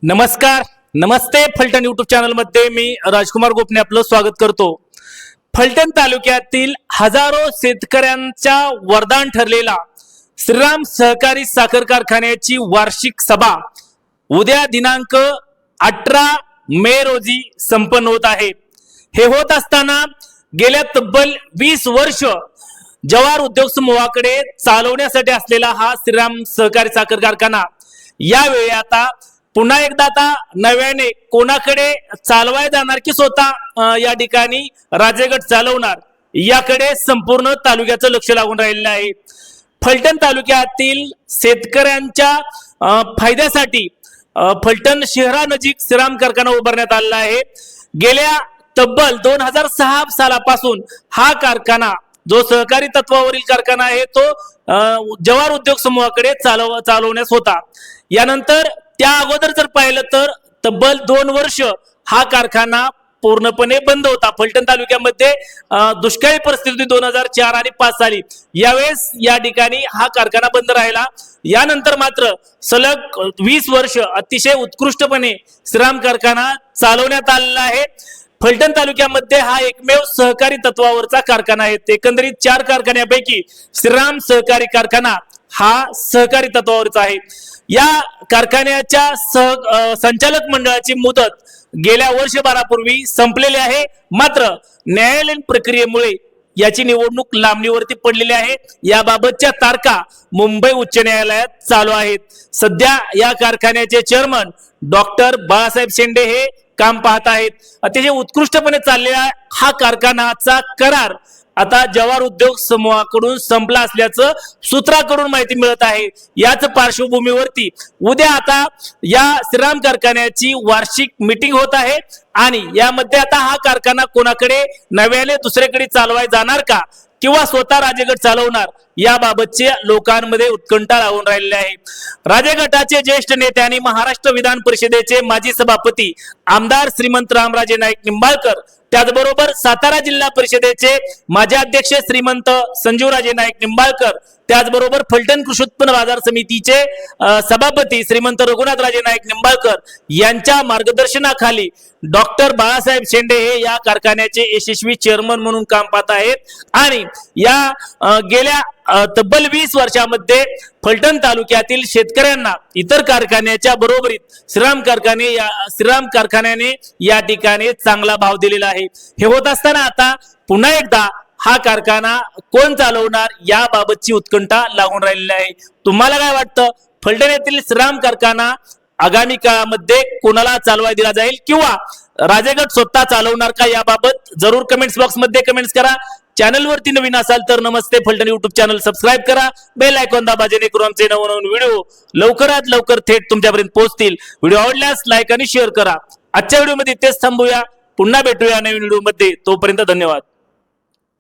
नमस्कार, नमस्ते. Phaltan YouTube channel मध्ये मी राजकुमार गोपने आपलं स्वागत करतो. फलटण तालुक्यातील हजारो शेतकऱ्यांचा वरदान ठरलेला श्रीराम सहकारी साखर कारखान्याची वार्षिक सभा उद्या दिनांक 18 मे रोजी संपन्न होत आहे. हे होत असताना गेल्या तब्बल 20 वर्ष जवाहर उद्योग समूहाकडे चालवण्यासाठी असलेला हा श्रीराम सहकारी साखर कारखाना यावेळी आता पुन्हा एकदा आता नव्याने कोणाकडे चालवाय जाणार की स्वतः या ठिकाणी राजेगट चालवणार याकडे संपूर्ण तालुक्याचं लक्ष लागून राहिलेलं आहे. फलटण तालुक्यातील शेतकऱ्यांच्या फायद्यासाठी फलटण शहरानजीक श्रीराम कारखाना उभारण्यात आलेला आहे. गेल्या तब्बल 2006 सालापासून हा कारखाना जो सहकारी तत्वावरील कारखाना आहे तो जवाहर उद्योग समूहाकडे चालवण्यास होता. यानंतर त्या अगोदर जर पाहिलं तर तब्बल 2 वर्ष हा कारखाना पूर्णपणे बंद होता. फलटण तालुक्यामध्ये दुष्काळी परिस्थिती 2004 आणि 5 साली यावेळेस या ठिकाणी हा कारखाना बंद राहिला. यानंतर मात्र सलग 20 वर्ष अतिशय उत्कृष्टपणे श्रीराम कारखाना चालवण्यात आलेला आहे. फलटण तालुक्यामध्ये हा एकमेव सहकारी तत्वावरचा कारखाना आहे. एकंदरीत 4 कारखान्यापैकी श्रीराम सहकारी कारखाना हा सहकारी तत्वावरचा आहे. या कारखान्याच्या संचालक मंडळाची मुदत गेल्या वर्षभरापूर्वी संपलेली आहे. मात्र न्यायालयीन प्रक्रियेमुळे याची निवडणूक लांबणीवरती पडलेली आहे. याबाबतच्या तारखा मुंबई उच्च न्यायालयात चालू आहेत. सध्या या कारखान्याचे चेअरमन डॉक्टर बाळासाहेब शेंडे हे काम पाहत आहेत. अतिशय उत्कृष्टपणे चाललेला हा कारखानाचा करार आता जवाहर उद्योग समूहाकडून संपला असल्याचं सूत्राकडून माहिती मिळत आहे. याच पार्श्वभूमीवरती उद्या आता या श्रीराम कारखान्याची वार्षिक मीटिंग होत आहे आणि यामध्ये आता हा कारखाना कोणाकडे नव्याने दुसऱ्याकडे चालवाय जाणार का किंवा स्वतः राजेगट चालवणार याबाबतचे लोकांमध्ये उत्कंठा लागून राहिलेली आहे. राजेगटाचे ज्येष्ठ नेते आणि महाराष्ट्र विधान परिषदेचे माजी सभापती आमदार श्रीमंत रामराजे नाईक निंबाळकर, त्याचबरोबर सातारा जिल्हा परिषदेचे माजी अध्यक्ष श्रीमंत संजीवराजे नाईक निंबाळकर, त्याचबरोबर फलटण कृषी उत्पन्न बाजार समितीचे सभापती श्रीमंत रघुनाथराजे नाईक निंबाळकर यांच्या मार्गदर्शनाखाली डॉक्टर बाळासाहेब शेंडे हे या कारखान्याचे यशस्वी चेअरमन म्हणून काम पाहत आहेत. आणि या गेल्या तब्बल 20 वर्षामध्ये फलटण तालुक्यातील शेतकऱ्यांना इतर कारखान्याच्या बरोबरीत श्रीराम कारखान्याने या ठिकाणी चांगला भाव दिलेला आहे. हे होत असताना आता पुन्हा एकदा हा कारखाना कोण चालवणार याबाबतची उत्कंठा लागून राहिलेली आहे. तुम्हाला काय वाटतं? फलटण येथील श्रीराम कारखाना आगामी काळामध्ये कोणाला चालवाय दिला जाईल किंवा राजेगट स्वतः चालवणार का याबाबत जरूर कमेंट्स बॉक्स मध्ये कमेंट्स करा. चॅनल वरती नवीन असाल तर नमस्ते फलटण यूट्यूब चॅनल सबस्क्राईब करा. बेल आयकॉन दाबा जेणेकरून आमचे नवनवीन व्हिडिओ लवकरात लवकर थेट तुमच्यापर्यंत पोहोचतील. व्हिडिओ आवडल्यास लाईक आणि शेअर करा. आजच्या व्हिडिओमध्ये इथेच थांबूया. पुन्हा भेटूया नवीन व्हिडिओ मध्ये. तोपर्यंत धन्यवाद.